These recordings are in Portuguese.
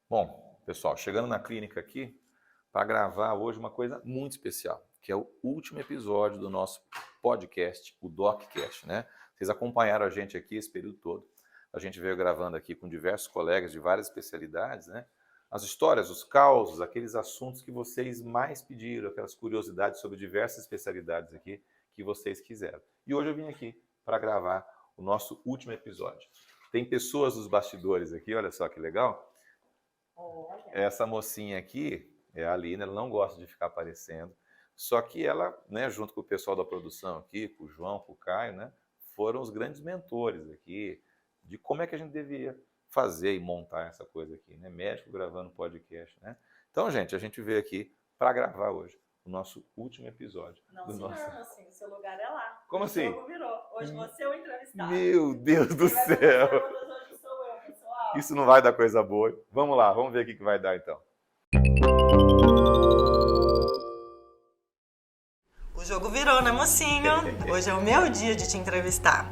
Bom, pessoal, chegando na clínica aqui para gravar hoje uma coisa muito especial, que é o último episódio do nosso podcast, o DocCast, né? Vocês acompanharam a gente aqui esse período todo. A gente veio gravando aqui com diversos colegas de várias especialidades, né? As histórias, os causos, aqueles assuntos que vocês mais pediram, aquelas curiosidades sobre diversas especialidades aqui que vocês quiseram. E hoje eu vim aqui para gravar o nosso último episódio. Tem pessoas nos bastidores aqui, olha só que legal. Essa mocinha aqui é a Aline, ela não gosta de ficar aparecendo, só que ela, né, junto com o pessoal da produção aqui, com o João, com o Caio, né, foram os grandes mentores aqui de como é que a gente devia fazer e montar essa coisa aqui, né, médico gravando podcast, né. Então, gente, a gente veio aqui para gravar hoje o nosso último episódio. Não, senhor, assim, o seu lugar é lá. Como assim? O jogo virou. Hoje você é o entrevistado. Meu Deus do céu! Hoje sou eu, pessoal. Isso não vai dar coisa boa. Vamos lá, vamos ver o que vai dar então. O jogo virou, né, mocinho? Hoje é o meu dia de te entrevistar.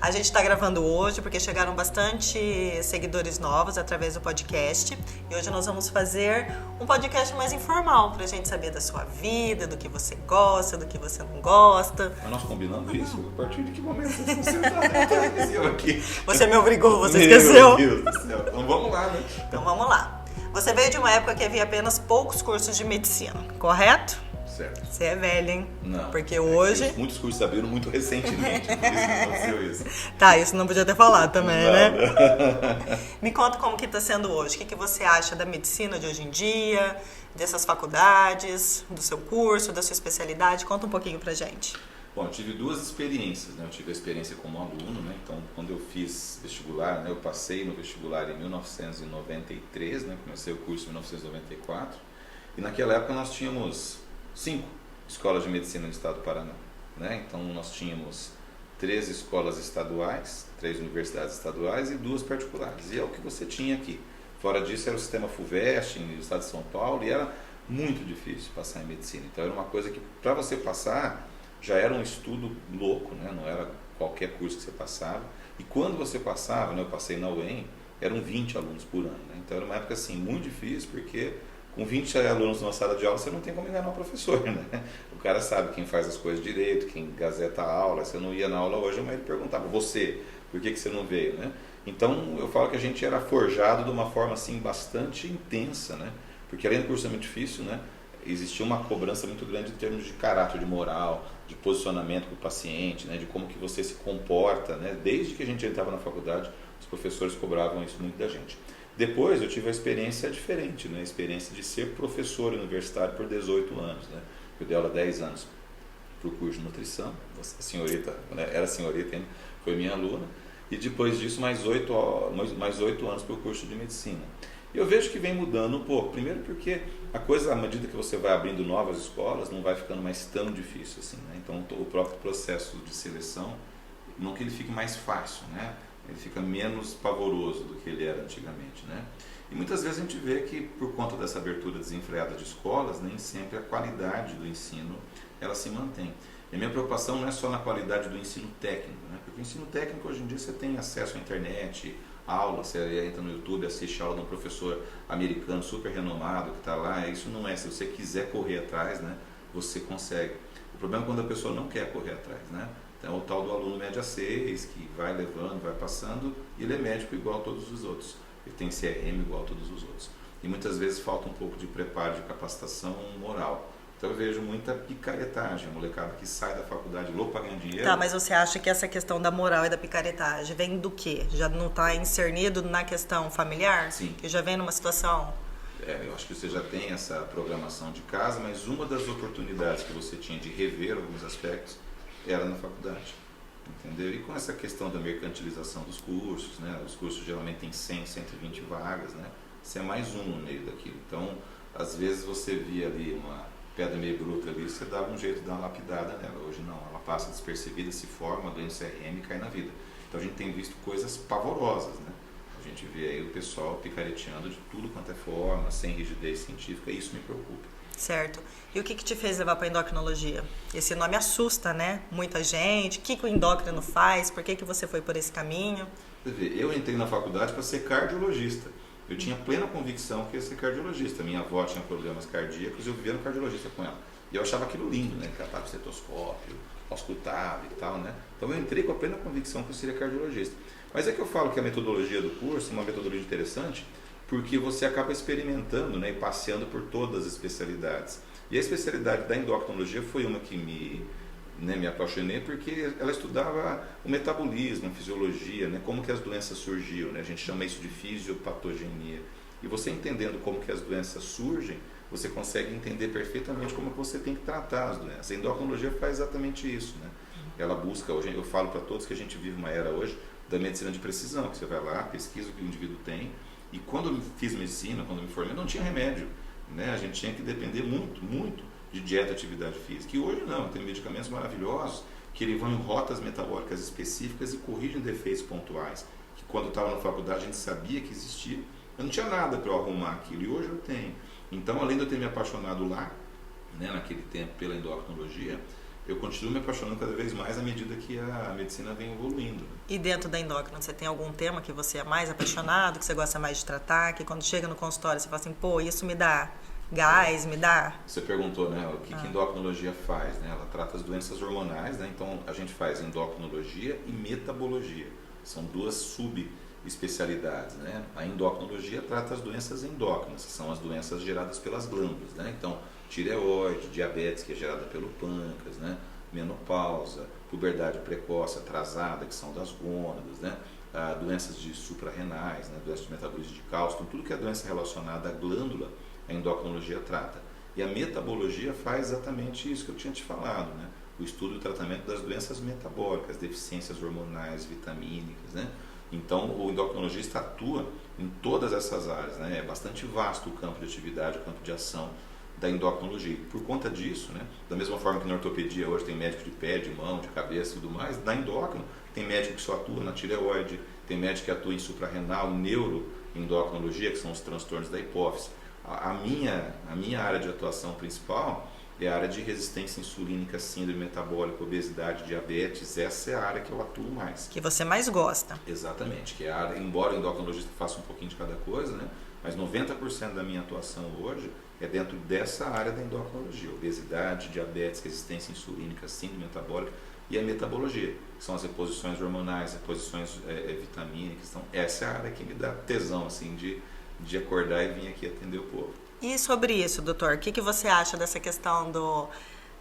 A gente está gravando hoje porque chegaram bastante seguidores novos através do podcast. E hoje nós vamos fazer um podcast mais informal pra gente saber da sua vida, do que você gosta, do que você não gosta. Mas nós combinamos isso? A partir de que momento você aqui? Você me obrigou, você esqueceu? Meu Deus do céu. Então vamos lá, né? Então vamos lá. Você veio de uma época que havia apenas poucos cursos de medicina, correto? Certo. Você é velho, hein? Não. Porque hoje... Muitos cursos abriram muito recentemente, por isso que aconteceu isso. Tá, isso não podia ter falado também, Não, né? não. Me conta como que tá sendo hoje. O que você acha da medicina de hoje em dia, dessas faculdades, do seu curso, da sua especialidade? Conta um pouquinho pra gente. Bom, eu tive duas experiências, né? Eu tive a experiência como aluno, né? Então, quando eu fiz vestibular, né? Eu passei no vestibular em 1993, né? Comecei o curso em 1994. E naquela época nós tínhamos 5 escolas de medicina no estado do Paraná, né? Então nós tínhamos 3 escolas estaduais, 3 universidades estaduais e 2 particulares. E é o que você tinha aqui. Fora disso era o sistema FUVEST no estado de São Paulo e era muito difícil passar em medicina. Então era uma coisa que para você passar já era um estudo louco, né? Não era qualquer curso que você passava. E quando você passava, né? Eu passei na UEM, eram 20 alunos por ano, né? Então era uma época assim muito difícil porque com 20 alunos numa sala de aula, você não tem como enganar o professor, né? O cara sabe quem faz as coisas direito, quem gazeta a aula. Você não ia na aula hoje, mas ele perguntava, você, por que você não veio, né? Então, eu falo que a gente era forjado de uma forma, assim, bastante intensa, né? Porque além do curso ser muito difícil, né? Existia uma cobrança muito grande em termos de caráter, de moral, de posicionamento com o paciente, né? De como que você se comporta, né? Desde que a gente entrava na faculdade, os professores cobravam isso muito da gente. Depois eu tive a experiência diferente, né? A experiência de ser professor universitário por 18 anos, né? Eu dei aula 10 anos para o curso de nutrição, a senhorita, né? Era senhorita ainda, foi minha aluna, e depois disso mais 8 anos para o curso de medicina. E eu vejo que vem mudando um pouco, primeiro porque a coisa, à medida que você vai abrindo novas escolas, não vai ficando mais tão difícil assim, né? Então o próprio processo de seleção, não que ele fique mais fácil, né? Ele fica menos pavoroso do que ele era antigamente, né? E muitas vezes a gente vê que por conta dessa abertura desenfreada de escolas, nem sempre a qualidade do ensino ela se mantém. E a minha preocupação não é só na qualidade do ensino técnico, né? Porque o ensino técnico hoje em dia você tem acesso à internet, aula, você entra no YouTube, assiste a aula de um professor americano super renomado que está lá. Isso não é, se você quiser correr atrás, né? Você consegue. O problema é quando a pessoa não quer correr atrás, né? Então, o tal do aluno média 6, que vai levando, vai passando, e ele é médico igual a todos os outros. Ele tem CRM igual a todos os outros. E muitas vezes falta um pouco de preparo, de capacitação moral. Então, eu vejo muita picaretagem, a molecada que sai da faculdade louco para ganhar dinheiro. Tá, mas você acha que essa questão da moral e da picaretagem vem do quê? Já não está incernido na questão familiar? Sim. Que já vem numa situação... Eu acho que você já tem essa programação de casa, mas uma das oportunidades que você tinha de rever alguns aspectos era na faculdade, entendeu? E com essa questão da mercantilização dos cursos, né? Os cursos geralmente têm 100, 120 vagas, né? Você é mais um no meio daquilo. Então, às vezes você via ali uma pedra meio bruta ali, você dava um jeito de dar uma lapidada nela. Hoje não, ela passa despercebida, se forma, ganha CRM e cai na vida. Então a gente tem visto coisas pavorosas, né? A gente vê aí o pessoal picareteando de tudo quanto é forma, sem rigidez científica, e isso me preocupa. Certo. E o que te fez levar para a endocrinologia? Esse nome assusta, né? Muita gente. O que o endócrino faz? Por que você foi por esse caminho? Eu entrei na faculdade para ser cardiologista. Eu tinha plena convicção que ia ser cardiologista. Minha avó tinha problemas cardíacos e eu vivia no cardiologista com ela. E eu achava aquilo lindo, né? Catava o estetoscópio, auscultava e tal, né? Então eu entrei com a plena convicção que eu seria cardiologista. Mas é que eu falo que a metodologia do curso é uma metodologia interessante, porque você acaba experimentando, né, e passeando por todas as especialidades. E a especialidade da endocrinologia foi uma que me apaixonei, porque ela estudava o metabolismo, a fisiologia, né, como que as doenças surgiam, né, a gente chama isso de fisiopatogenia. E você entendendo como que as doenças surgem, você consegue entender perfeitamente como que você tem que tratar as doenças. A endocrinologia faz exatamente isso, né? Ela busca, hoje eu falo para todos que a gente vive uma era hoje da medicina de precisão, que você vai lá, pesquisa o que o indivíduo tem, e quando eu fiz medicina, quando eu me formei, não tinha remédio, né? A gente tinha que depender muito de dieta e atividade física. E hoje não, tem medicamentos maravilhosos que eles vão em rotas metabólicas específicas e corrigem defeitos pontuais, que quando eu estava na faculdade a gente sabia que existia, eu não tinha nada para eu arrumar aquilo, e hoje eu tenho. Então, além de eu ter me apaixonado lá, né, naquele tempo, pela endocrinologia, eu continuo me apaixonando cada vez mais à medida que a medicina vem evoluindo. E dentro da endócrina, você tem algum tema que você é mais apaixonado, que você gosta mais de tratar, que quando chega no consultório você fala assim, pô, isso me dá gás, me dá... Você perguntou, né, o que a endocrinologia faz, né? Ela trata as doenças hormonais, né? Então a gente faz endocrinologia e metabologia. São duas subespecialidades, né? A endocrinologia trata as doenças endócrinas, que são as doenças geradas pelas glândulas, né? Então, tireoide, diabetes, que é gerada pelo pâncreas, né? Menopausa, puberdade precoce atrasada, que são das gônadas, né? Doenças de suprarrenais, né? Doenças de metabolismo de cálcio, então, tudo que é doença relacionada à glândula, a endocrinologia trata. E a metabologia faz exatamente isso que eu tinha te falado, né? O estudo e o tratamento das doenças metabólicas, deficiências hormonais, vitamínicas, né? Então, o endocrinologista atua em todas essas áreas, né? É bastante vasto o campo de atividade, o campo de ação da endocrinologia. Por conta disso, né, da mesma forma que na ortopedia hoje tem médico de pé, de mão, de cabeça e tudo mais, na endócrino tem médico que só atua na tireoide, tem médico que atua em suprarrenal, neuroendocrinologia, que são os transtornos da hipófise. A minha área de atuação principal é a área de resistência insulínica, síndrome metabólica, obesidade, diabetes. Essa é a área que eu atuo mais. Que você mais gosta. Exatamente, que é a área, embora o endocrinologista faça um pouquinho de cada coisa, né, mas 90% da minha atuação hoje é dentro dessa área da endocrinologia, obesidade, diabetes, resistência insulínica, síndrome metabólica e a metabologia, que são as reposições hormonais, reposições vitamínicas. Então, essa é a área que me dá tesão, assim, de acordar e vir aqui atender o povo. E sobre isso, doutor, o que você acha dessa questão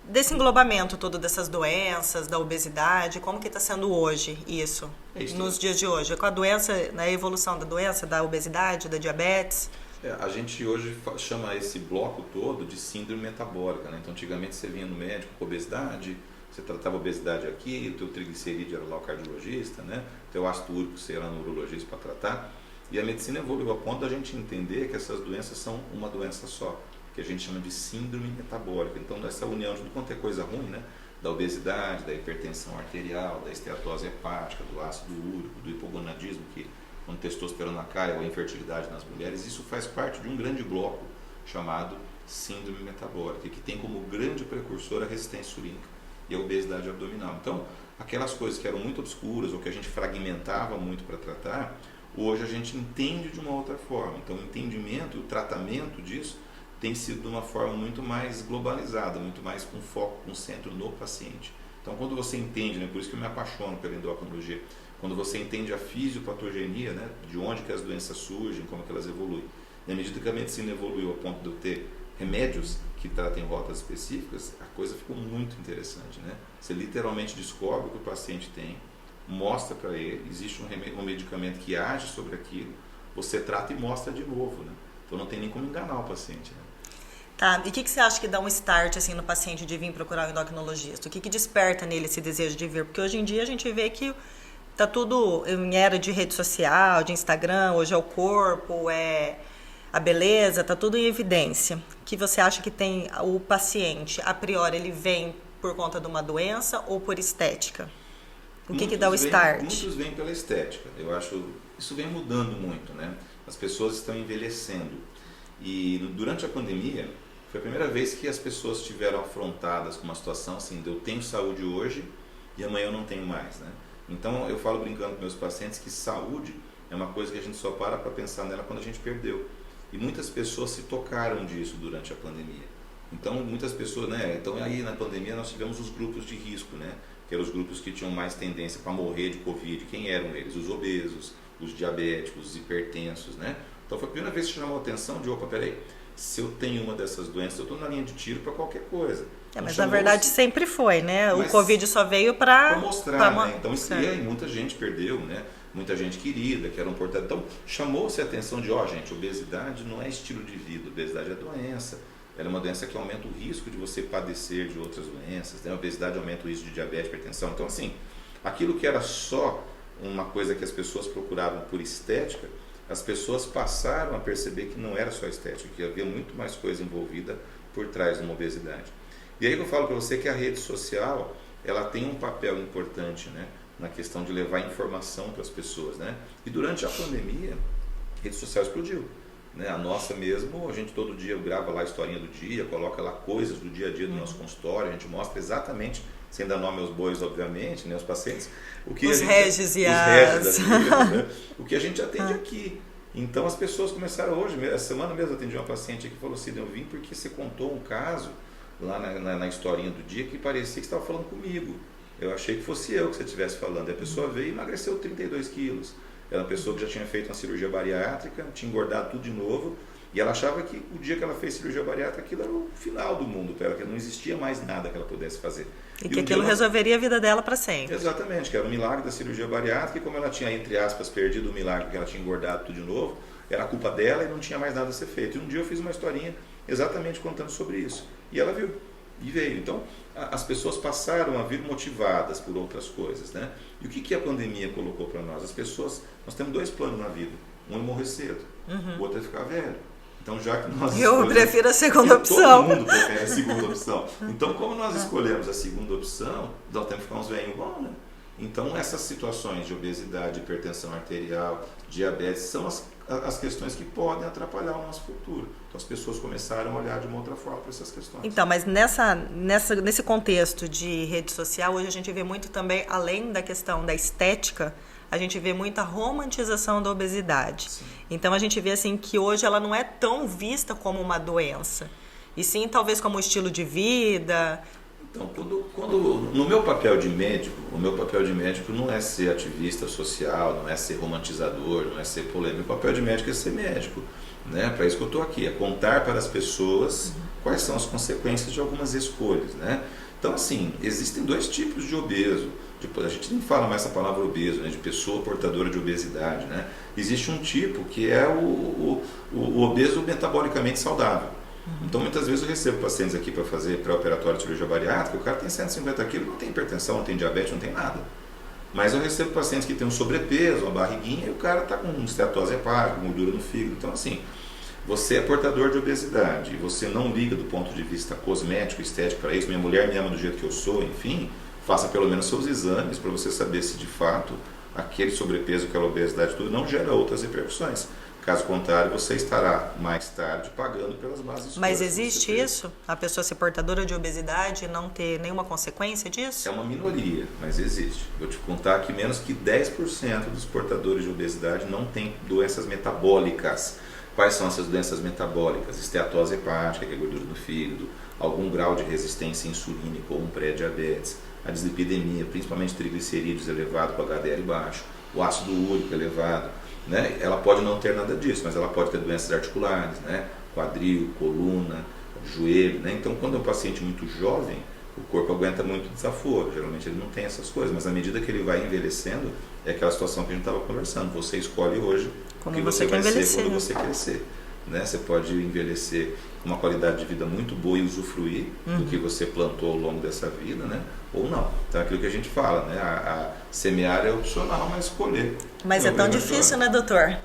desse englobamento todo dessas doenças, da obesidade, como que está sendo hoje isso, nos dias de hoje? Com a doença, na evolução da doença, da obesidade, da diabetes? A gente hoje chama esse bloco todo de síndrome metabólica, né? Então, antigamente você vinha no médico com obesidade, você tratava a obesidade aqui, o teu triglicerídeo era lá o cardiologista, né? O teu ácido úrico você era neurologista para tratar. E a medicina evoluiu a ponto da gente entender que essas doenças são uma doença só, que a gente chama de síndrome metabólica. Então, essa união de tudo quanto é coisa ruim, né? Da obesidade, da hipertensão arterial, da esteatose hepática, do ácido úrico, do hipogonadismo, que quando testosterona cai ou a infertilidade nas mulheres, isso faz parte de um grande bloco chamado síndrome metabólica, que tem como grande precursor a resistência insulínica e a obesidade abdominal. Então, aquelas coisas que eram muito obscuras ou que a gente fragmentava muito para tratar, hoje a gente entende de uma outra forma. Então, o entendimento e o tratamento disso tem sido de uma forma muito mais globalizada, muito mais com foco, com centro no paciente. Então, quando você entende, né, por isso que eu me apaixono pela endocrinologia, quando você entende a fisiopatogenia, né, de onde que as doenças surgem, como que elas evoluem, e à medida que a medicina evoluiu a ponto de eu ter remédios que tratem rotas específicas, a coisa ficou muito interessante, né? Você literalmente descobre o que o paciente tem, mostra para ele, existe um medicamento que age sobre aquilo, você trata e mostra de novo, né? Então não tem nem como enganar o paciente, né? Tá, e o que você acha que dá um start assim, no paciente de vir procurar o endocrinologista? O que desperta nele esse desejo de vir? Porque hoje em dia a gente vê que tá tudo em era de rede social, de Instagram, hoje é o corpo, é a beleza, tá tudo em evidência. O que você acha que tem o paciente, a priori, ele vem por conta de uma doença ou por estética? O que dá o start? Muitos vêm pela estética. Eu acho isso vem mudando muito, né? As pessoas estão envelhecendo. E durante a pandemia, foi a primeira vez que as pessoas estiveram afrontadas com uma situação assim, de eu tenho saúde hoje e amanhã eu não tenho mais, né? Então, eu falo brincando com meus pacientes que saúde é uma coisa que a gente só para pensar nela quando a gente perdeu. E muitas pessoas se tocaram disso durante a pandemia. Então, muitas pessoas, né? Então, aí na pandemia nós tivemos os grupos de risco, né? Que eram os grupos que tinham mais tendência para morrer de Covid. Quem eram eles? Os obesos, os diabéticos, os hipertensos, né? Então, foi a primeira vez que chamou a atenção de, opa, peraí, se eu tenho uma dessas doenças, eu estou na linha de tiro para qualquer coisa. Mas na verdade sempre foi, né? O Covid só veio para mostrar, né? Então, e aí muita gente perdeu, né? Muita gente querida, que era um portador. Então, chamou-se a atenção de, gente, obesidade não é estilo de vida, obesidade é doença. Ela é uma doença que aumenta o risco de você padecer de outras doenças, né? A obesidade aumenta o risco de diabetes, hipertensão. Então, assim, aquilo que era só uma coisa que as pessoas procuravam por estética, as pessoas passaram a perceber que não era só estética, que havia muito mais coisa envolvida por trás de uma obesidade. E aí eu falo para você que a rede social, ela tem um papel importante, né, na questão de levar informação para as pessoas, né? E durante a pandemia, a rede social explodiu, né? A nossa mesmo, a gente todo dia grava lá a historinha do dia, coloca lá coisas do dia a dia do nosso consultório, a gente mostra exatamente, sem dar nome aos bois, obviamente, né, os pacientes, o que os a gente, Regis e as... né? O que a gente atende aqui. Então as pessoas começaram hoje, essa semana mesmo eu atendi uma paciente que falou assim, eu vim porque você contou um caso lá na historinha do dia que parecia que você estava falando comigo. Eu achei que fosse eu que você estivesse falando. E a pessoa veio e emagreceu 32 quilos. Era uma pessoa que já tinha feito uma cirurgia bariátrica, tinha engordado tudo de novo, e ela achava que o dia que ela fez cirurgia bariátrica, aquilo era o final do mundo para ela, que não existia mais nada que ela pudesse fazer. E que aquilo resolveria a vida dela para sempre. Exatamente, que era o milagre da cirurgia bariátrica, e como ela tinha, entre aspas, perdido o milagre, porque ela tinha engordado tudo de novo, era a culpa dela e não tinha mais nada a ser feito. E um dia eu fiz uma historinha exatamente contando sobre isso. E ela viu, e veio. Então, as pessoas passaram a vir motivadas por outras coisas, né? E o que a pandemia colocou para nós? As pessoas, nós temos dois planos na vida. Um é morrer cedo, o outro é ficar velho. Então, já que nós eu prefiro a segunda opção. Todo mundo prefere a segunda opção. Então, como nós escolhemos a segunda opção, nós temos que ficar uns velhinhos bons, né? Então, essas situações de obesidade, hipertensão arterial, diabetes, são as questões que podem atrapalhar o nosso futuro. Então, as pessoas começaram a olhar de uma outra forma para essas questões. Então, mas nesse contexto de rede social, hoje a gente vê muito também, além da questão da estética, a gente vê muita romantização da obesidade. Sim. Então, a gente vê assim que hoje ela não é tão vista como uma doença, e sim talvez como um estilo de vida. Então, no meu papel de médico, o meu papel de médico não é ser ativista social, não é ser romantizador, não é ser polêmico. O papel de médico é ser médico, né? Para isso que eu estou aqui, é contar para as pessoas quais são as consequências de algumas escolhas, né? Então, assim, existem dois tipos de obeso. A gente nem fala mais essa palavra obeso, né? De pessoa portadora de obesidade, né? Existe um tipo que é o obeso metabolicamente saudável. Então, muitas vezes eu recebo pacientes aqui para fazer pré-operatório de cirurgia bariátrica, o cara tem 150 quilos, não tem hipertensão, não tem diabetes, não tem nada. Mas eu recebo pacientes que têm um sobrepeso, uma barriguinha, e o cara está com esteatose hepática, gordura no fígado. Então, assim, você é portador de obesidade e você não liga do ponto de vista cosmético, estético para isso, minha mulher me ama do jeito que eu sou, enfim, faça pelo menos seus exames para você saber se de fato aquele sobrepeso, aquela obesidade, tudo não gera outras repercussões. Caso contrário, você estará mais tarde pagando pelas bases. Mas existe isso? A pessoa ser portadora de obesidade e não ter nenhuma consequência disso? É uma minoria, mas existe. Vou te contar que menos que 10% dos portadores de obesidade não têm doenças metabólicas. Quais são essas doenças metabólicas? Esteatose hepática, que é gordura no fígado, algum grau de resistência insulínica ou um pré-diabetes, a dislipidemia, principalmente triglicerídeos elevado com HDL baixo, o ácido úrico elevado. Né? Ela pode não ter nada disso, mas ela pode ter doenças articulares, né? Quadril, coluna, joelho, né? Então, quando é um paciente muito jovem, o corpo aguenta muito desaforo, geralmente ele não tem essas coisas, mas à medida que ele vai envelhecendo, é aquela situação que a gente estava conversando, você escolhe hoje o que você vai ser quando você crescer, né? Você pode envelhecer com uma qualidade de vida muito boa e usufruir do que você plantou ao longo dessa vida, né? Ou não. Então é aquilo que a gente fala, né? A semear é opcional, mas escolher. Mas é tão difícil, né, doutor?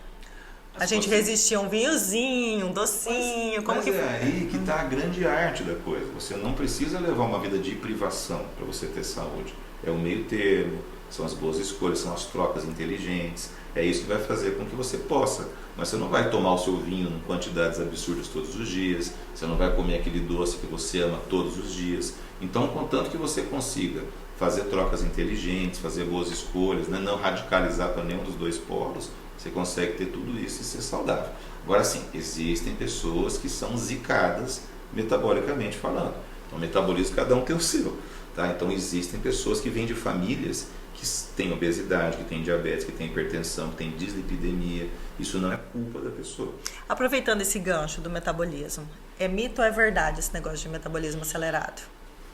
A gente resistir a um vinhozinho, um docinho, como que... é aí que está a grande arte da coisa. Você não precisa levar uma vida de privação para você ter saúde. É o meio termo, são as boas escolhas, são as trocas inteligentes. É isso que vai fazer com que você possa. Mas você não vai tomar o seu vinho em quantidades absurdas todos os dias. Você não vai comer aquele doce que você ama todos os dias. Então, contanto que você consiga fazer trocas inteligentes, fazer boas escolhas, né? Não radicalizar para nenhum dos dois polos, você consegue ter tudo isso e ser saudável. Agora sim, existem pessoas que são zicadas metabolicamente falando. Então, o metabolismo, cada um tem o seu. Tá? Então, existem pessoas que vêm de famílias que têm obesidade, que têm diabetes, que têm hipertensão, que têm dislipidemia. Isso não é culpa da pessoa. Aproveitando esse gancho do metabolismo, é mito ou é verdade esse negócio de metabolismo acelerado?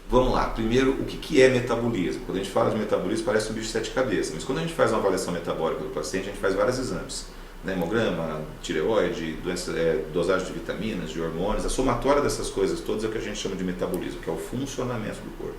Vamos lá. Primeiro, o que é metabolismo? Quando a gente fala de metabolismo, parece um bicho de 7 cabeças. Mas quando a gente faz uma avaliação metabólica do paciente, a gente faz vários exames. Hemograma, tireoide, dosagem de vitaminas, de hormônios. A somatória dessas coisas todas é o que a gente chama de metabolismo, que é o funcionamento do corpo.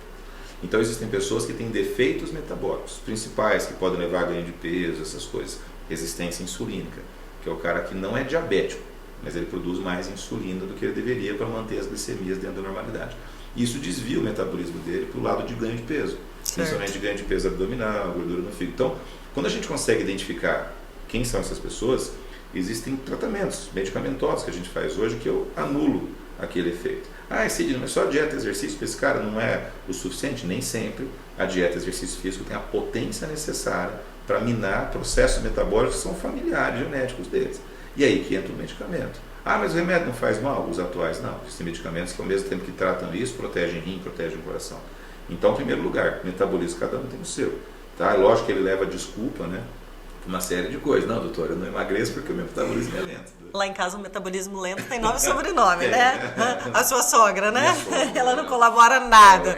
Então existem pessoas que têm defeitos metabólicos principais, que podem levar a ganho de peso, essas coisas. Resistência insulínica, que é o cara que não é diabético, mas ele produz mais insulina do que ele deveria para manter as glicemias dentro da normalidade. Isso desvia o metabolismo dele para o lado de ganho de peso, principalmente ganho de peso abdominal, gordura no fígado. Então, quando a gente consegue identificar quem são essas pessoas, existem tratamentos medicamentosos que a gente faz hoje que eu anulo aquele efeito. Sidney, mas só dieta e exercício para esse cara não é o suficiente? Nem sempre a dieta e exercício físico tem a potência necessária para minar processos metabólicos que são familiares, genéticos deles. E aí que entra o medicamento. Mas o remédio não faz mal? Os atuais não. Existem medicamentos que ao mesmo tempo que tratam isso, protegem rim, protegem o coração. Então, em primeiro lugar, metabolismo, cada um tem o seu. Tá? Lógico que ele leva desculpa, né? Uma série de coisas. Não, doutor, eu não emagreço porque o meu metabolismo é lento. Lá em casa o metabolismo lento tem nome e sobrenome, né? A sua sogra, né? Ela não colabora nada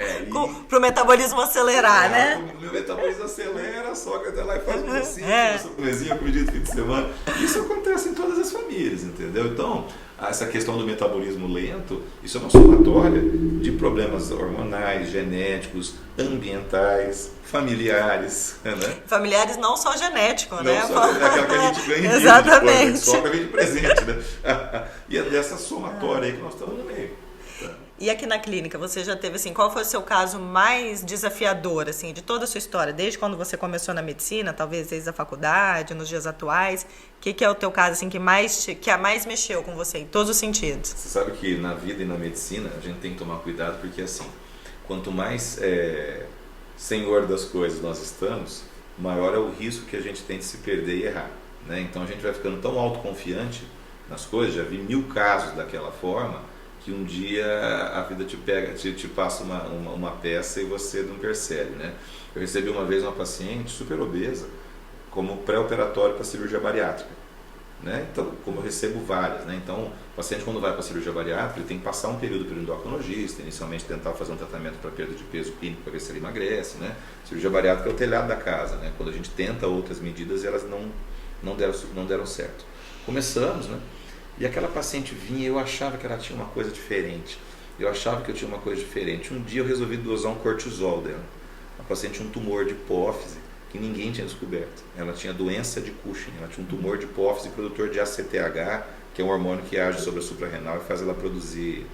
pro metabolismo acelerar, né? O meu metabolismo acelera, a sogra vai lá e faz um docinho, uma surpresinha pro dia do fim de semana. Isso acontece em todas as famílias, entendeu? Então, essa questão do metabolismo lento, isso é uma somatória de problemas hormonais, genéticos, ambientais, familiares, né? Familiares não só genético, não né? Só aquela que a gente ganha Exatamente. De sogra vem de presente, né? E é dessa somatória aí que nós estamos no meio. Tá? E aqui na clínica, você já teve, assim, qual foi o seu caso mais desafiador, assim, de toda a sua história? Desde quando você começou na medicina, talvez desde a faculdade, nos dias atuais. O que é o teu caso, assim, que mais mexeu com você, em todos os sentidos? Você sabe que na vida e na medicina, a gente tem que tomar cuidado, porque, assim, quanto mais senhor das coisas nós estamos, maior é o risco que a gente tem de se perder e errar, né? Então, a gente vai ficando tão autoconfiante nas coisas, já vi 1000 casos daquela forma, que um dia a vida te pega, te passa uma peça e você não percebe, né? Eu recebi uma vez uma paciente super obesa como pré-operatório para cirurgia bariátrica, né? Então, como eu recebo várias, né? Então, o paciente quando vai para a cirurgia bariátrica, ele tem que passar um período pelo endocrinologista, inicialmente tentar fazer um tratamento para perda de peso clínico para ver se ele emagrece, né? Cirurgia bariátrica é o telhado da casa, né? Quando a gente tenta outras medidas, elas não deram certo. Começamos, né? E aquela paciente vinha e eu achava que ela tinha uma coisa diferente. Eu achava que eu tinha uma coisa diferente. Um dia eu resolvi dosar um cortisol dela. A paciente tinha um tumor de hipófise que ninguém tinha descoberto. Ela tinha doença de Cushing. Ela tinha um tumor de hipófise produtor de ACTH, que é um hormônio que age sobre a suprarrenal e faz ela produzir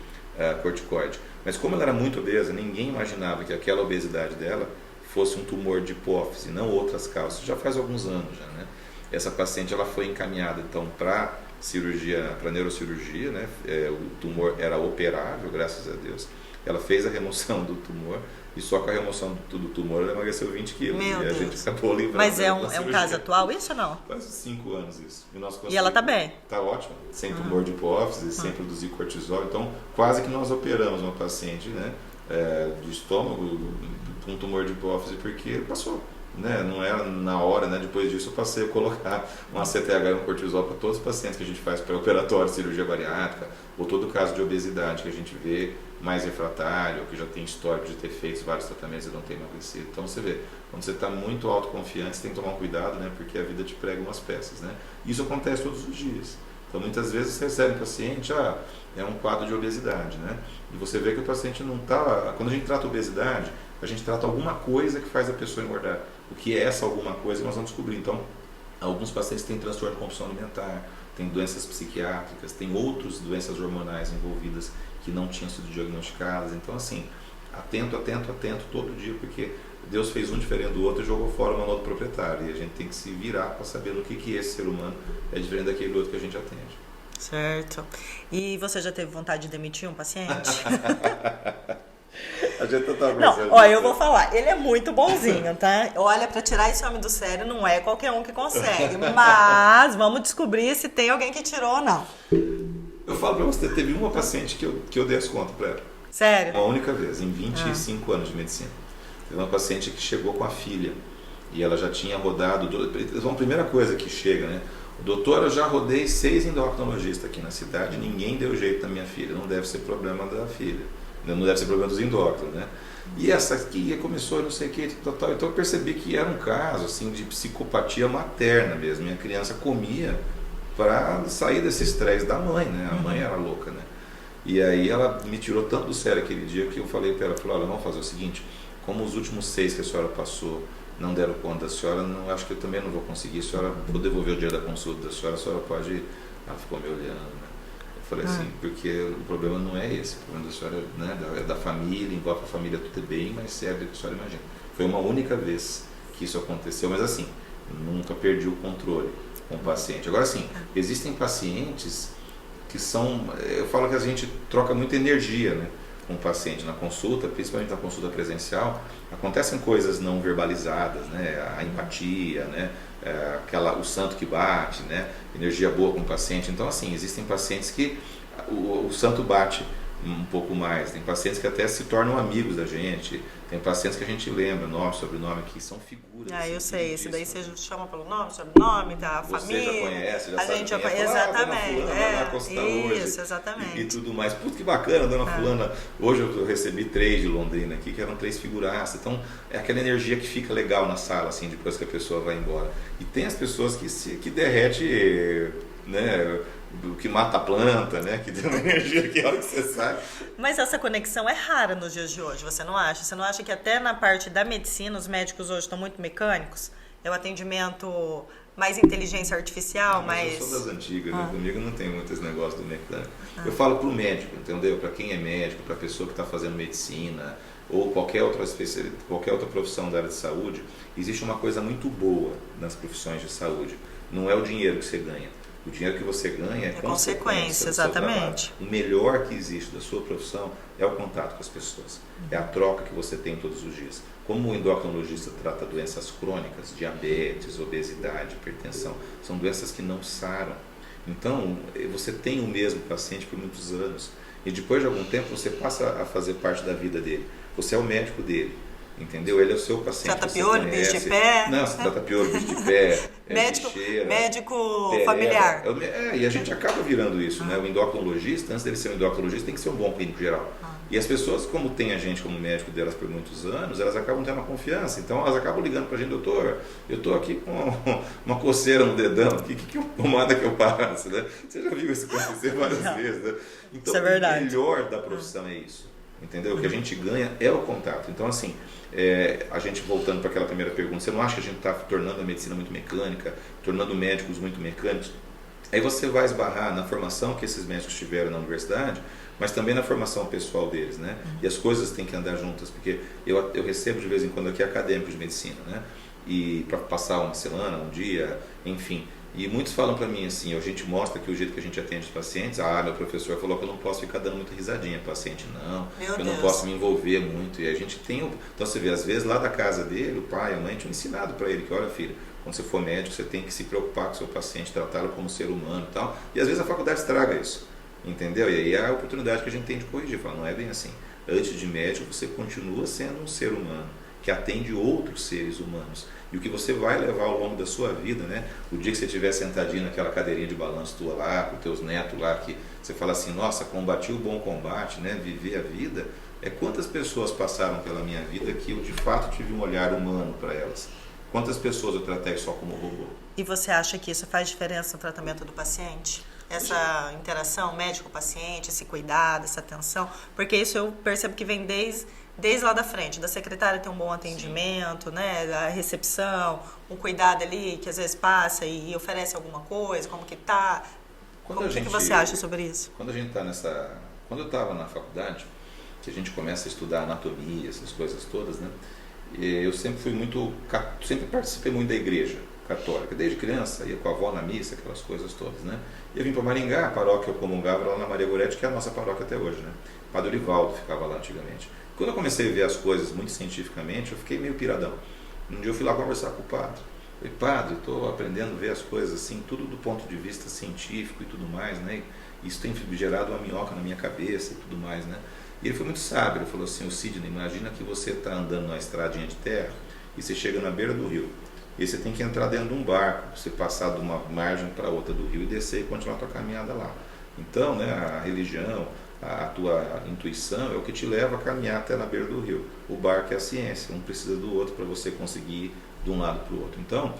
corticoide. Mas como ela era muito obesa, ninguém imaginava que aquela obesidade dela fosse um tumor de hipófise, não outras causas. Já faz alguns anos já, né? Essa paciente ela foi encaminhada então para neurocirurgia, né? O tumor era operável, graças a Deus. Ela fez a remoção do tumor e só com a remoção do tumor ela emagreceu 20 quilos. Meu e a Deus. gente acabou livrando. Mas é um caso atual isso ou não? Faz 5 anos isso. E ela está bem? Está ótima, sem tumor de hipófise, sem produzir cortisol. Então, quase que nós operamos uma paciente, né, de estômago com um tumor de hipófise porque passou. Né? Não era na hora, né? Depois disso eu passei a colocar um ACTH e um cortisol para todos os pacientes que a gente faz pré-operatório, cirurgia bariátrica, ou todo caso de obesidade que a gente vê mais refratário, ou que já tem histórico de ter feito vários tratamentos e não ter emagrecido. Então você vê, quando você está muito autoconfiante, você tem que tomar cuidado, né? Porque a vida te prega umas peças, né? Isso acontece todos os dias. Então muitas vezes você recebe um paciente, é um quadro de obesidade, né? E você vê que o paciente não está... Quando a gente trata obesidade, a gente trata alguma coisa que faz a pessoa engordar. O que é essa alguma coisa nós vamos descobrir. Então, alguns pacientes têm transtorno de compulsão alimentar, têm doenças psiquiátricas, têm outras doenças hormonais envolvidas que não tinham sido diagnosticadas. Então, assim, atento todo dia, porque Deus fez um diferente do outro e jogou fora o manual do proprietário. E a gente tem que se virar para saber no que esse ser humano é diferente daquele outro que a gente atende. Certo. E você já teve vontade de demitir um paciente? A gente tá Não, conversando. ó, eu vou falar, ele é muito bonzinho, tá? Olha, pra tirar esse homem do sério não é qualquer um que consegue, mas vamos descobrir se tem alguém que tirou ou não. Eu falo pra você, teve uma paciente que eu dei as contas pra ela. Sério? Uma única vez, em 25 anos de medicina. Teve uma paciente que chegou com a filha e ela já tinha rodado. A primeira coisa que chega, né? Doutor, eu já rodei 6 endocrinologistas aqui na cidade, ninguém deu jeito na minha filha. Não deve ser problema da filha, não deve ser problema dos endócrinos, né? E essa aqui começou, não sei o que, total. Então eu percebi que era um caso assim de psicopatia materna mesmo. Minha criança comia para sair desse estresse da mãe, né? A mãe era louca, né? E aí ela me tirou tanto do sério aquele dia que eu falei para ela, olha, vamos fazer o seguinte, como os últimos 6 que a senhora passou não deram conta da senhora, não, acho que eu também não vou conseguir, a senhora, vou devolver o dia da consulta da senhora, a senhora pode... Ela ficou me olhando, né? Eu falei assim, porque o problema não é esse, o problema da senhora, né, é da família, envolve a família tudo bem, mas serve que a senhora imagina. Foi uma única vez que isso aconteceu, mas assim, nunca perdi o controle com o paciente. Agora sim, existem pacientes que são, eu falo que a gente troca muita energia, né, com o paciente na consulta, principalmente na consulta presencial, acontecem coisas não verbalizadas, né, a empatia, né, o santo que bate, né, energia boa com o paciente. Então assim, existem pacientes que o santo bate um pouco mais, tem pacientes que até se tornam amigos da gente, tem pacientes que a gente lembra, nome, sobrenome, que são figuras. Ah, eu sei, esse daí né? você chama pelo nome, sobrenome, tá? A família. Você já conhece, já a sabe gente quem já conhece, exatamente. exatamente. Isso, hoje, exatamente. e tudo mais. Putz, que bacana, dona fulana. Hoje eu recebi 3 de Londrina aqui, que eram 3 figuraças. Então, é aquela energia que fica legal na sala, assim, depois que a pessoa vai embora. E tem as pessoas que derrete, né, o que mata a planta, né? Que tem uma energia que a hora que você sai. Mas essa conexão é rara nos dias de hoje, você não acha? Você não acha que até na parte da medicina os médicos hoje estão muito mecânicos? É o atendimento mais inteligência artificial, mais... Eu sou das antigas, né? Comigo não tem muito esse negócio do mecânico. Eu falo para o médico, entendeu? Para quem é médico, para a pessoa que está fazendo medicina ou qualquer outra profissão da área de saúde, existe uma coisa muito boa nas profissões de saúde. Não é o dinheiro que você ganha. O dinheiro que você ganha é consequência, exatamente. O melhor que existe da sua profissão é o contato com as pessoas, é a troca que você tem todos os dias. Como o endocrinologista trata doenças crônicas, diabetes, obesidade, hipertensão, são doenças que não saram. Então, você tem o mesmo paciente por muitos anos e depois de algum tempo você passa a fazer parte da vida dele. Você é o médico dele. Entendeu? Ele é o seu paciente. Trata piolho, bicho de pé. Não, se trata piolho, bicho de pé. Médico familiar. E a gente acaba virando isso, né? O endocrinologista, antes dele ser um endocrinologista, tem que ser um bom clínico geral. E as pessoas, como tem a gente como médico delas por muitos anos, elas acabam tendo uma confiança. Então elas acabam ligando pra gente, doutor, eu tô aqui com uma coceira no dedão, que pomada que eu passo, né? Você já viu isso acontecer várias vezes, né? Então isso é verdade. O melhor da profissão é isso. Entendeu? O que a gente ganha é o contato. Então, assim, a gente voltando para aquela primeira pergunta, você não acha que a gente está tornando a medicina muito mecânica, tornando médicos muito mecânicos? Aí você vai esbarrar na formação que esses médicos tiveram na universidade, mas também na formação pessoal deles, né? E as coisas têm que andar juntas, porque eu recebo de vez em quando aqui acadêmicos de medicina, né? E para passar uma semana, um dia, enfim. E muitos falam para mim assim, a gente mostra que o jeito que a gente atende os pacientes, meu professor falou que eu não posso ficar dando muita risadinha para o paciente, não, eu não posso me envolver muito. E a gente tem, então você vê, às vezes lá da casa dele, o pai, a mãe tinham ensinado para ele que, olha filho, quando você for médico, você tem que se preocupar com o seu paciente, tratá-lo como ser humano e tal. E às vezes a faculdade estraga isso, entendeu? E aí é a oportunidade que a gente tem de corrigir, falar, não é bem assim. Antes de médico, você continua sendo um ser humano, que atende outros seres humanos. E o que você vai levar ao longo da sua vida, né? O dia que você estiver sentadinho naquela cadeirinha de balanço tua lá, com teus netos lá, que você fala assim, nossa, combati o bom combate, né? Viver a vida. Quantas pessoas passaram pela minha vida que eu de fato tive um olhar humano para elas? Quantas pessoas eu tratei só como robô? E você acha que isso faz diferença no tratamento do paciente? Essa interação médico-paciente, esse cuidado, essa atenção? Porque isso eu percebo que vem desde lá da frente, da secretária ter um bom atendimento, né, da recepção, um cuidado ali que às vezes passa e oferece alguma coisa, como que tá? O que você acha sobre isso? Quando a gente tá quando eu estava na faculdade, que a gente começa a estudar anatomia, essas coisas todas, né, eu sempre participei muito da igreja católica. Desde criança, ia com a avó na missa, aquelas coisas todas, né? E eu vim para Maringá, a paróquia eu comungava lá na Maria Goretti, que é a nossa paróquia até hoje, né? Padre Orivaldo ficava lá antigamente. Quando eu comecei a ver as coisas muito cientificamente, eu fiquei meio piradão. Um dia eu fui lá conversar com o padre. Falei, padre, estou aprendendo a ver as coisas assim, tudo do ponto de vista científico e tudo mais, né? Isso tem gerado uma minhoca na minha cabeça e tudo mais, né? E ele foi muito sábio, ele falou assim, o Sidney, imagina que você está andando numa estradinha de terra e você chega na beira do rio. E você tem que entrar dentro de um barco, você passar de uma margem para outra do rio e descer e continuar a tua caminhada lá. Então, né, a religião, a tua intuição é o que te leva a caminhar até na beira do rio. O barco é a ciência, um precisa do outro para você conseguir ir de um lado para o outro. Então,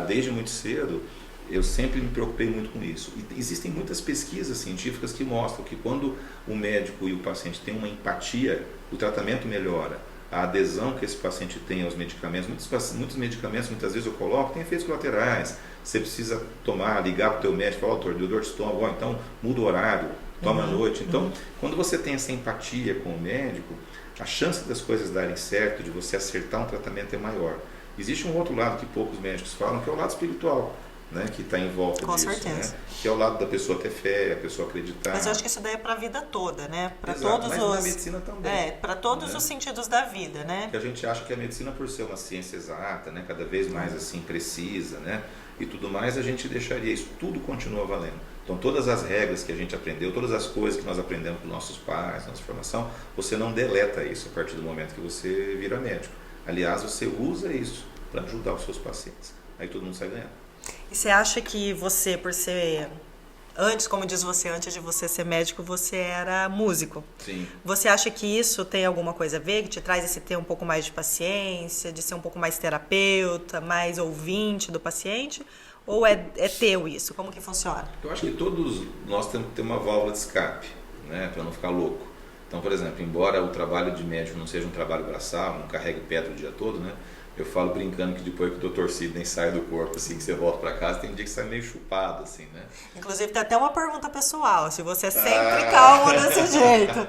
desde muito cedo, eu sempre me preocupei muito com isso. E existem muitas pesquisas científicas que mostram que quando o médico e o paciente têm uma empatia, o tratamento melhora. A adesão que esse paciente tem aos medicamentos, muitos medicamentos, muitas vezes eu coloco, tem efeitos colaterais. Você precisa tomar, ligar para o teu médico, falar, doutor, deu dor de estômago, então muda o horário, toma à noite. Então, quando você tem essa empatia com o médico, a chance das coisas darem certo, de você acertar um tratamento é maior. Existe um outro lado que poucos médicos falam, que é o lado espiritual, né, que está em volta com disso, certeza. Né, que é o lado da pessoa ter fé, a pessoa acreditar. Mas eu acho que isso daí é para a vida toda, né? Para todos mas os na medicina também. para todos os sentidos da vida, né? Porque a gente acha que a medicina, por ser uma ciência exata, né, cada vez mais assim precisa, né, e tudo mais, a gente deixaria isso, tudo continua valendo. Então todas as regras que a gente aprendeu, todas as coisas que nós aprendemos com nossos pais, nossa formação, você não deleta isso a partir do momento que você vira médico. Aliás, você usa isso para ajudar os seus pacientes. Aí todo mundo sai ganhando. E você acha que você, por ser... Antes, como diz você, antes de você ser médico, você era músico. Sim. Você acha que isso tem alguma coisa a ver, que te traz esse ter um pouco mais de paciência, de ser um pouco mais terapeuta, mais ouvinte do paciente? Ou é teu isso? Como que funciona? Eu acho que todos nós temos que ter uma válvula de escape, né, para não ficar louco. Então, por exemplo, embora o trabalho de médico não seja um trabalho braçal, não carregue pedra o dia todo, né? Eu falo brincando que depois que o Dr. Sidney sai do corpo, assim, que você volta para casa, tem um dia que sai meio chupado, assim, né? Inclusive, tem até uma pergunta pessoal, se você é sempre calmo desse jeito.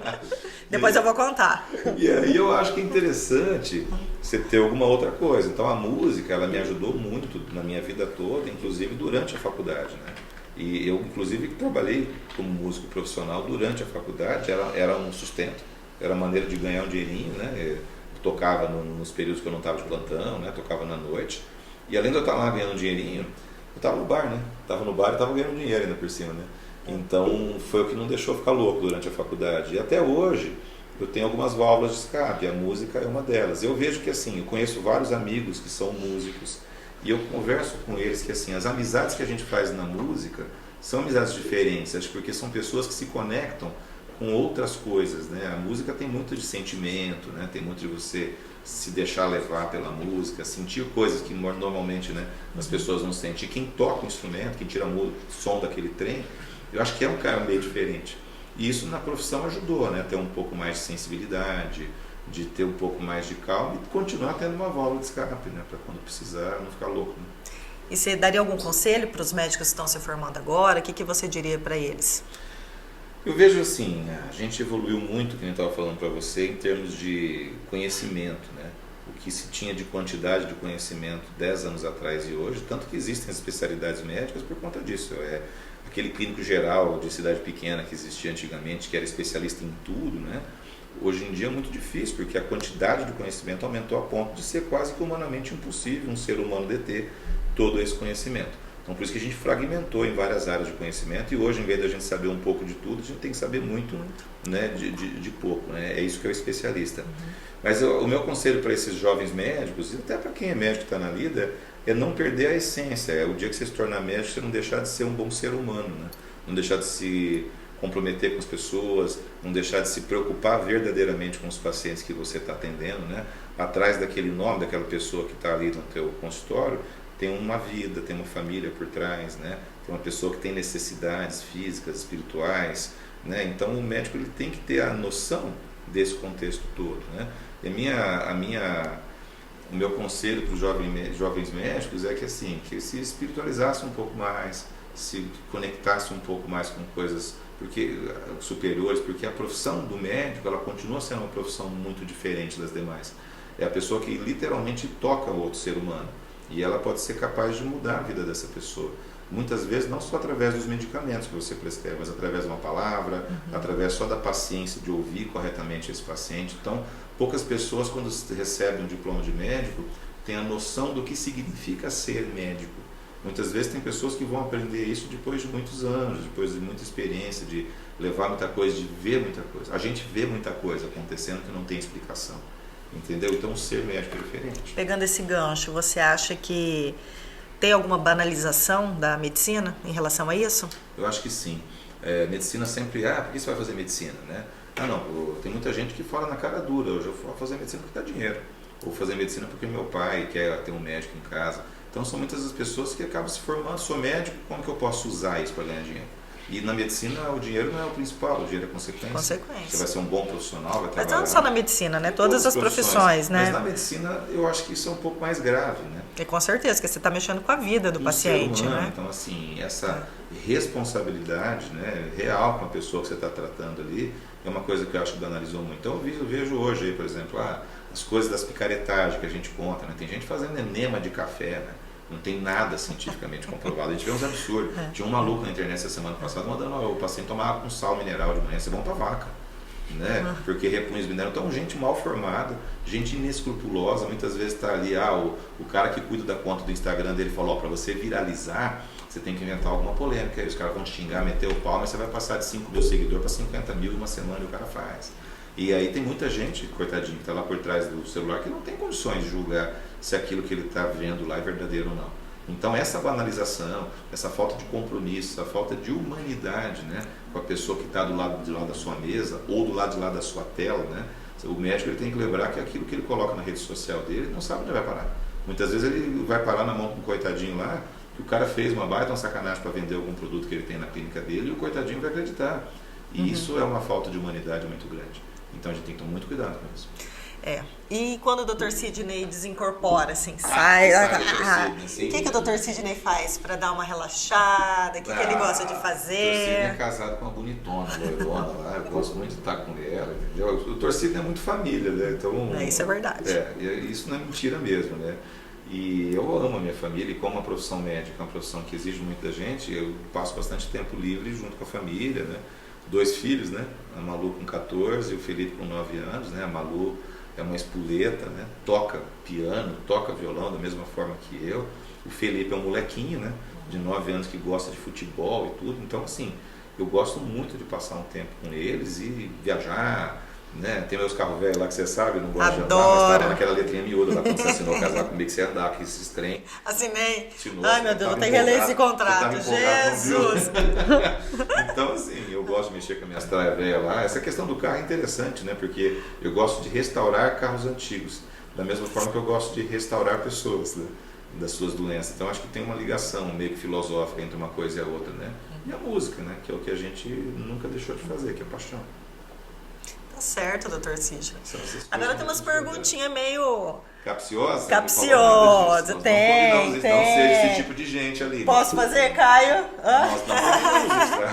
Depois eu vou contar. E aí eu acho que é interessante você ter alguma outra coisa. Então, a música, ela me ajudou muito na minha vida toda, inclusive durante a faculdade, né? E eu, inclusive, trabalhei como músico profissional durante a faculdade, era um sustento, era a maneira de ganhar um dinheirinho, né? Tocava nos períodos que eu não estava de plantão, né? Tocava na noite. E além de eu estar lá ganhando um dinheirinho, eu estava no bar, né? Estava no bar e estava ganhando dinheiro ainda por cima, né? Então foi o que não deixou ficar louco durante a faculdade. E até hoje eu tenho algumas válvulas de escape, a música é uma delas. Eu vejo que assim, eu conheço vários amigos que são músicos e eu converso com eles que assim, as amizades que a gente faz na música são amizades diferentes, porque são pessoas que se conectam com outras coisas, né? A música tem muito de sentimento, né? Tem muito de você se deixar levar pela música, sentir coisas que normalmente, né, as pessoas não sentem. Quem toca o instrumento, quem tira o som daquele trem, eu acho que é um cara meio diferente. E isso na profissão ajudou, né? Ter um pouco mais de sensibilidade, de ter um pouco mais de calma e continuar tendo uma válvula de escape, né? Para quando precisar não ficar louco, né? E você daria algum conselho para os médicos que estão se formando agora? O que você diria para eles? Eu vejo assim, a gente evoluiu muito, como eu estava falando para você, em termos de conhecimento, né? O que se tinha de quantidade de conhecimento 10 anos atrás e hoje, tanto que existem as especialidades médicas por conta disso. É aquele clínico geral de cidade pequena que existia antigamente, que era especialista em tudo, né? Hoje em dia é muito difícil, porque a quantidade de conhecimento aumentou a ponto de ser quase que humanamente impossível um ser humano deter todo esse conhecimento. Então, por isso que a gente fragmentou em várias áreas de conhecimento e hoje, em vez de a gente saber um pouco de tudo, a gente tem que saber muito, né, de pouco, né? É isso que é o especialista. Mas o meu conselho para esses jovens médicos, e até para quem é médico que está na lida, é não perder a essência. É o dia que você se tornar médico, você não deixar de ser um bom ser humano, né? Não deixar de se comprometer com as pessoas, não deixar de se preocupar verdadeiramente com os pacientes que você está atendendo, né? Atrás daquele nome, daquela pessoa que está ali no teu consultório, tem uma vida, tem uma família por trás, né? Tem uma pessoa que tem necessidades físicas, espirituais, né? Então o médico ele tem que ter a noção desse contexto todo, né? E o meu conselho para os jovens médicos é que assim, que se espiritualizasse um pouco mais, se conectasse um pouco mais com coisas superiores, porque a profissão do médico ela continua sendo uma profissão muito diferente das demais. É a pessoa que literalmente toca o outro ser humano. E ela pode ser capaz de mudar a vida dessa pessoa. Muitas vezes não só através dos medicamentos que você prescreve, mas através de uma palavra, através só da paciência de ouvir corretamente esse paciente. Então, poucas pessoas, quando recebem um diploma de médico, têm a noção do que significa ser médico. Muitas vezes tem pessoas que vão aprender isso depois de muitos anos, depois de muita experiência, de levar muita coisa, de ver muita coisa. A gente vê muita coisa acontecendo que não tem explicação, entendeu? Então, ser médico é diferente. Pegando esse gancho, você acha que tem alguma banalização da medicina em relação a isso? Eu acho que sim. Medicina sempre, por que você vai fazer medicina, né? Tem muita gente que fala na cara dura, eu vou fazer medicina porque dá dinheiro. Ou fazer medicina porque meu pai quer ter um médico em casa. Então são muitas as pessoas que acabam se formando, sou médico, como que eu posso usar isso para ganhar dinheiro? E na medicina o dinheiro não é o principal, o dinheiro é consequência. Você vai ser um bom profissional, vai trabalhar. Mas não só na medicina, né? Todas as profissões, né? Mas na medicina eu acho que isso é um pouco mais grave, né? E com certeza, porque você está mexendo com a vida do paciente, ser humano, né? Então assim, essa responsabilidade, né, real com a pessoa que você está tratando ali, é uma coisa que eu acho que banalizou muito. Então eu vejo hoje, por exemplo, as coisas das picaretagens que a gente conta, né? Tem gente fazendo enema de café, né? Não tem nada cientificamente comprovado. A gente vê uns absurdos. Tinha um maluco na internet essa semana passada mandando o paciente tomar água com sal mineral de manhã, isso é bom para vaca, né? Porque repõe os minerais. Então, gente mal formada, gente inescrupulosa, muitas vezes está ali, o cara que cuida da conta do Instagram dele falou, para você viralizar, você tem que inventar alguma polêmica. Aí os caras vão te xingar, meter o pau, mas você vai passar de 5 mil seguidores para 50 mil em uma semana e o cara faz. E aí tem muita gente, coitadinho, que está lá por trás do celular, que não tem condições de julgar se aquilo que ele está vendo lá é verdadeiro ou não. Então essa banalização, essa falta de compromisso, essa falta de humanidade, né, com a pessoa que está do lado de lá da sua mesa ou do lado de lá da sua tela, né, o médico ele tem que lembrar que aquilo que ele coloca na rede social dele, ele não sabe onde vai parar. Muitas vezes ele vai parar na mão com um coitadinho lá, que o cara fez uma baita uma sacanagem para vender algum produto que ele tem na clínica dele e o coitadinho vai acreditar. E isso é uma falta de humanidade muito grande. Então a gente tem que tomar muito cuidado com isso. E quando o Dr. Sidney desincorpora, assim, sai... O que o Dr. Sidney faz para dar uma relaxada? O que ele gosta de fazer? O Dr. Sidney é casado com uma bonitona, loirona lá, eu gosto muito de estar com ela, entendeu? O Dr. Sidney é muito família, né? Então, isso é verdade. Isso não é mentira mesmo, né? E eu amo a minha família, e como a profissão médica é uma profissão que exige muito da gente, eu passo bastante tempo livre junto com a família, né? 2 filhos, né? A Malu com 14 e o Felipe com 9 anos, né? A Malu é uma espoleta, né? Toca piano, toca violão da mesma forma que eu. O Felipe é um molequinho, né? De 9 anos que gosta de futebol e tudo. Então, assim, eu gosto muito de passar um tempo com eles e viajar, né? Tem meus carros velhos lá que você sabe, eu não gosto de andar, mas estava naquela letrinha miúda lá quando você assinou casar comigo, que você ia andar com esses trem. Assinei. Ai, meu Deus, eu tenho que reler esse contrato. Jesus! Então, assim, eu gosto de mexer com a minha estrada velha lá. Essa questão do carro é interessante, né? Porque eu gosto de restaurar carros antigos, da mesma forma que eu gosto de restaurar pessoas, né? Das suas doenças. Então, acho que tem uma ligação meio que filosófica entre uma coisa e a outra, né? E a música, né? Que é o que a gente nunca deixou de fazer, que é paixão. Tá certo, Dr. Sidney. Agora tem umas perguntinhas meio... Capciosa? Capciosa, tem. Não seja esse tipo de gente ali. Posso fazer, Caio? Nós não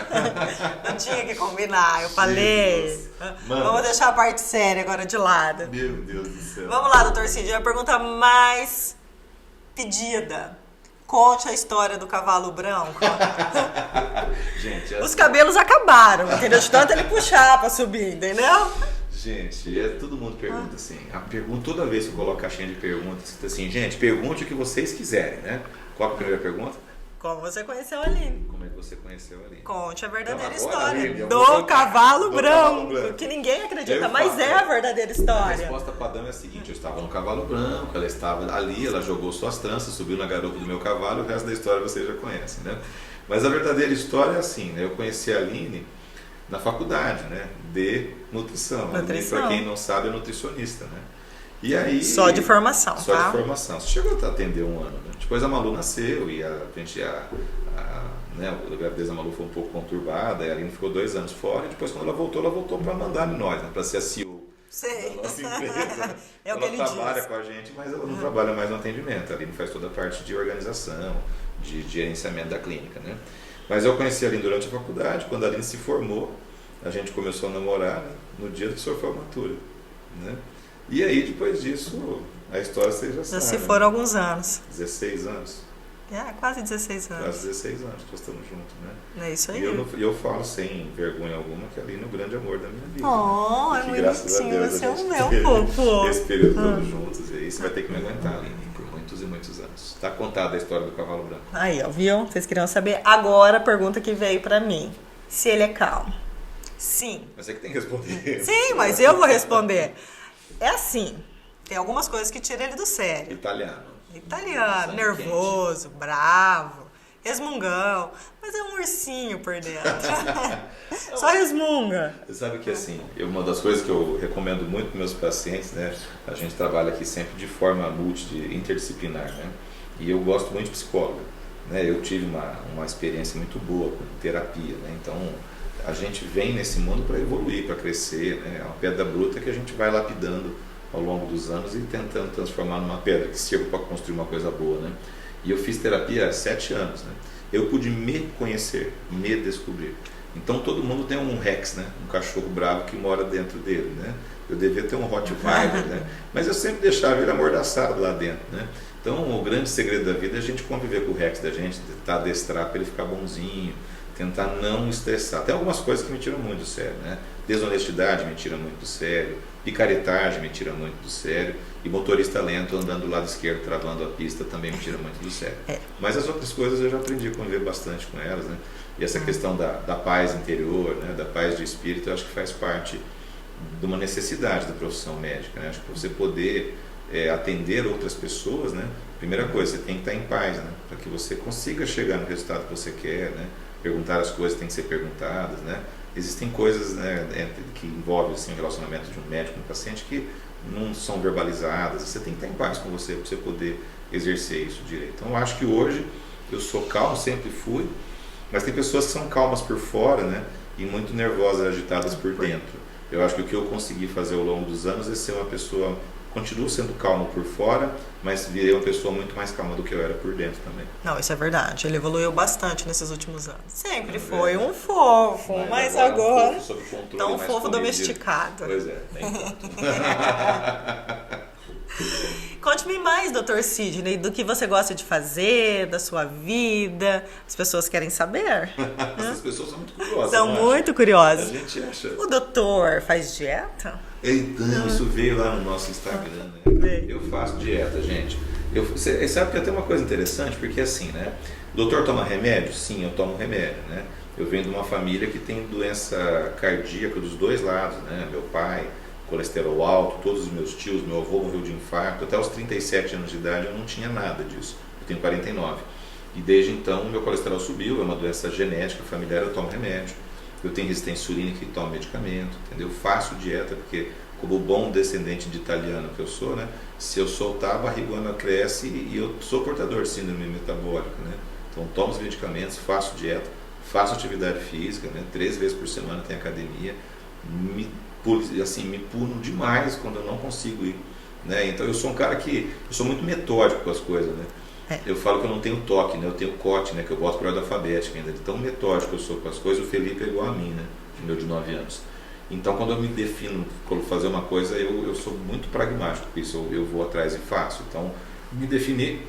podemos. Não tinha que combinar, eu falei. Vamos deixar a parte séria agora de lado. Meu Deus do céu. Vamos lá, Dr. Sidney, a pergunta mais pedida. Conte a história do cavalo branco. Gente, os cabelos acabaram, entendeu? De tanto ele puxar pra subir, entendeu? Gente, todo mundo pergunta assim. Toda vez que eu coloco caixinha de perguntas, assim, gente, pergunte o que vocês quiserem, né? Qual é a primeira pergunta? Como você conheceu a Aline? Como é que você conheceu a Aline? Conte a verdadeira Então, história Aline, do cavalo branco, que ninguém acredita, mas é a verdadeira história. A resposta para a dama é a seguinte: eu estava no cavalo branco, ela estava ali, ela jogou suas tranças, subiu na garupa do meu cavalo, o resto da história você já conhece, né? Mas a verdadeira história é assim, né? Eu conheci a Aline na faculdade, né? De nutrição. Para quem não sabe, é nutricionista, né? E aí, só de formação, só de formação. Você chegou a atender um ano, né? Depois a Malu nasceu e a gravidez da Malu foi um pouco conturbada, e a Aline ficou 2 anos fora, e depois quando ela voltou para mandar em nós, né? Para ser a CEO da nossa empresa. Ela trabalha com a gente, mas ela não trabalha mais no atendimento. A Aline faz toda a parte de organização, de gerenciamento da clínica, né? Mas eu conheci a Aline durante a faculdade. Quando a Aline se formou, a gente começou a namorar, né? No dia da sua formatura, né? E aí, depois disso, a história você já Já sabe. se foram alguns anos. 16 anos. Quase 16 anos. Quase 16 anos que estamos juntos, né? É isso aí. E eu falo sem vergonha alguma que ali no grande amor da minha vida. Oh, né? é Que, muito graças a bonitinho, Deus, você a é o gente meu teve fofo. esse período todo juntos. E aí você vai ter que me aguentar, Aline, por muitos e muitos anos. Tá contada a história do cavalo branco. Aí, ó, viu? Vocês queriam saber. Agora a pergunta que veio pra mim. Se ele é calmo. Sim. Mas você que tem que responder. Sim, mas eu vou responder. É assim, tem algumas coisas que tiram ele do sério. Italiano, Sangue nervoso, bravo, resmungão, mas é um ursinho por dentro. Só resmunga. Você sabe que assim, uma das coisas que eu recomendo muito para meus pacientes, né? A gente trabalha aqui sempre de forma interdisciplinar, né? E eu gosto muito de psicóloga, né? Eu tive uma experiência muito boa com terapia, né? Então, a gente vem nesse mundo para evoluir, para crescer, né? É uma pedra bruta que a gente vai lapidando ao longo dos anos e tentando transformar numa pedra que sirva para construir uma coisa boa, né? E eu fiz terapia há 7 anos, né? Eu pude me conhecer, me descobrir. Então todo mundo tem um Rex, né? Um cachorro bravo que mora dentro dele, né? Eu devia ter um Rottweiler, né? Mas eu sempre deixava ele amordaçado lá dentro, né? Então o grande segredo da vida é a gente conviver com o Rex da gente, tentar adestrar para ele ficar bonzinho, tentar não estressar. Tem algumas coisas que me tiram muito do sério, né? Desonestidade me tira muito do sério, picaretagem me tira muito do sério, e motorista lento andando do lado esquerdo, travando a pista, também me tira muito do sério. Mas as outras coisas eu já aprendi a conviver bastante com elas, né? E essa questão da paz interior, né? Da paz de espírito, eu acho que faz parte de uma necessidade da profissão médica, né? Acho que para você poder atender outras pessoas, né? Primeira coisa, você tem que estar em paz, né? Para que você consiga chegar no resultado que você quer, né? Perguntar as coisas que têm que ser perguntadas, né? Existem coisas, né, que envolvem assim, o relacionamento de um médico com um paciente que não são verbalizadas. Você tem que estar em paz com você para você poder exercer isso direito. Então eu acho que hoje eu sou calmo, sempre fui, mas tem pessoas que são calmas por fora, né, e muito nervosas, agitadas por dentro. Eu acho que o que eu consegui fazer ao longo dos anos é ser uma pessoa, continuo sendo calmo por fora, mas virei uma pessoa muito mais calma do que eu era por dentro também. Não, isso é verdade. Ele evoluiu bastante nesses últimos anos. Sempre foi um fofo, mas agora um fofo sob controle, tá um mais fofo comedido. domesticado. Pois é, nem tanto. Conte-me mais, Dr. Sidney, do que você gosta de fazer, da sua vida. As pessoas querem saber. Essas pessoas são muito curiosas. São não muito acha? curiosas. A gente acha. O doutor faz dieta? Então, isso veio lá no nosso Instagram, né? Eu faço dieta, gente. Você sabe que tem uma coisa interessante, porque assim, né? O doutor toma remédio? Sim, eu tomo remédio, né? Eu venho de uma família que tem doença cardíaca dos dois lados, né? Meu pai, colesterol alto, todos os meus tios, meu avô morreu de infarto. Até os 37 anos de idade eu não tinha nada disso. Eu tenho 49. E desde então meu colesterol subiu, é uma doença genética, familiar, eu tomo remédio. Eu tenho resistência insulínica e tomo medicamento, entendeu? Eu faço dieta, porque como bom descendente de italiano que eu sou, né? Se eu soltar, a barrigona cresce e eu sou portador de síndrome metabólica, né? Então tomo os medicamentos, faço dieta, faço atividade física, né? 3 vezes por semana tem academia, me puno demais quando eu não consigo ir, né? Então eu sou um cara que eu sou muito metódico com as coisas, né? Eu falo que eu não tenho toque, né? Eu tenho cote, né? Que eu boto por ordem alfabética ainda. De tão metódico que eu sou com as coisas, o Felipe é igual a mim, né? O meu de 9 anos. Então quando eu me defino fazer uma coisa, eu sou muito pragmático com isso. Eu vou atrás e faço. Então me defini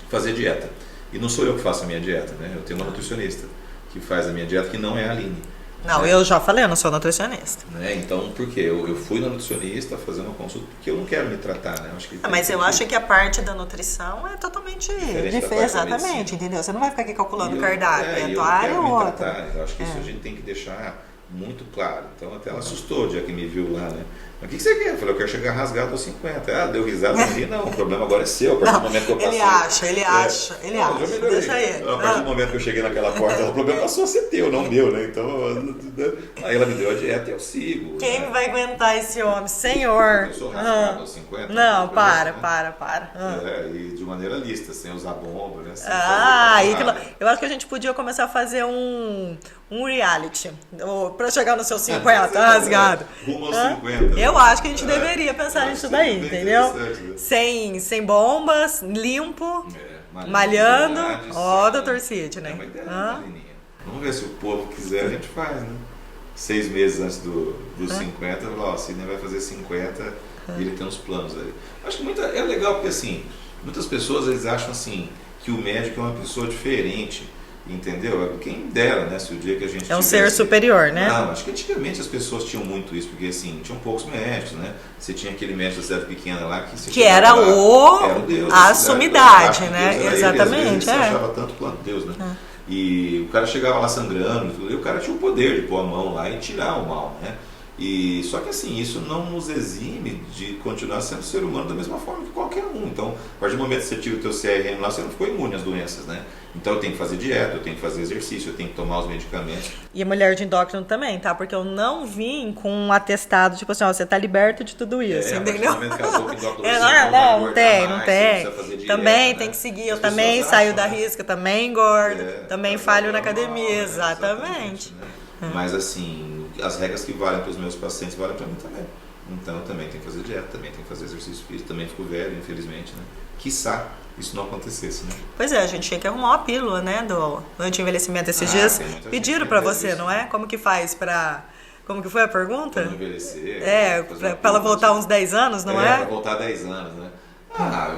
fazer dieta. E não sou eu que faço a minha dieta, né? Eu tenho uma nutricionista que faz a minha dieta, que não é a Aline. Não, né? eu já falei, eu não sou nutricionista. Né? Então, por quê? Eu fui na nutricionista fazer uma consulta porque eu não quero me tratar, né? Acho que mas eu acho que a parte da nutrição é totalmente diferente. Exatamente, entendeu? Você não vai ficar aqui calculando o cardápio, a tua área é outra. Eu acho que isso a gente tem que deixar muito claro. Então até ela assustou o dia que me viu lá, né? Mas o que você quer? Eu falei, eu quero chegar rasgado aos 50. Ah, deu risada ali, não, o problema agora é seu, a partir do momento que eu passei. Ele acha. Deixa ele. Não, a partir do momento que eu cheguei naquela porta, o problema passou a ser teu, não meu, né? Então, aí ela me deu a dieta e eu sigo. Quem né? vai aguentar esse homem? Senhor! Eu sou rasgado aos 50. Não, para. E de maneira lista, sem usar bomba, né? Eu acho que a gente podia começar a fazer um reality pra chegar nos seus 50, rasgado. Rumo aos 50. Eu acho que a gente deveria pensar nisso daí, entendeu? Né? Sem bombas, limpo, malhando. Ó, doutor Sidney. É uma ideia, vamos ver se o povo quiser, a gente faz, né? 6 meses antes dos 50, eu falo, ó, Sidney vai fazer 50 e ele tem uns planos ali. Acho que é legal porque assim, muitas pessoas eles acham assim que o médico é uma pessoa diferente, entendeu? Quem dera, né? Se o dia que a gente é um ser superior, né? Não, acho que antigamente as pessoas tinham muito isso, porque assim, tinham poucos médicos, né? Você tinha aquele médico da cidade pequena lá que era lá, o Deus, a sumidade, né? Deus Exatamente. Ele achava tanto quanto Deus, né? E o cara chegava lá sangrando, e o cara tinha o poder de pôr a mão lá e tirar o mal, né? E só que assim, isso não nos exime de continuar sendo ser humano da mesma forma que qualquer um. Então, a partir do momento que você tira o teu CRM lá, você não ficou imune às doenças, né? Então eu tenho que fazer dieta, eu tenho que fazer exercício, eu tenho que tomar os medicamentos. E a mulher de endócrino também, tá? Porque eu não vim com um atestado, tipo assim, ó, você tá liberto de tudo isso, entendeu? Não tem. Também tem que seguir, eu também saio da risca, também engordo, também falho na academia, exatamente. Né? Mas assim, as regras que valem para os meus pacientes valem para mim também. Então eu também tenho que fazer dieta, também tenho que fazer exercício físico, também fico velho, infelizmente, né? Quiçá isso não acontecesse, né? Pois é, a gente tinha que arrumar uma pílula, né, do anti-envelhecimento esses dias. Pediram para você, não é? Como que faz para... Como que foi a pergunta? Para não envelhecer. Para ela voltar uns 10 anos, não é? Para voltar 10 anos, né?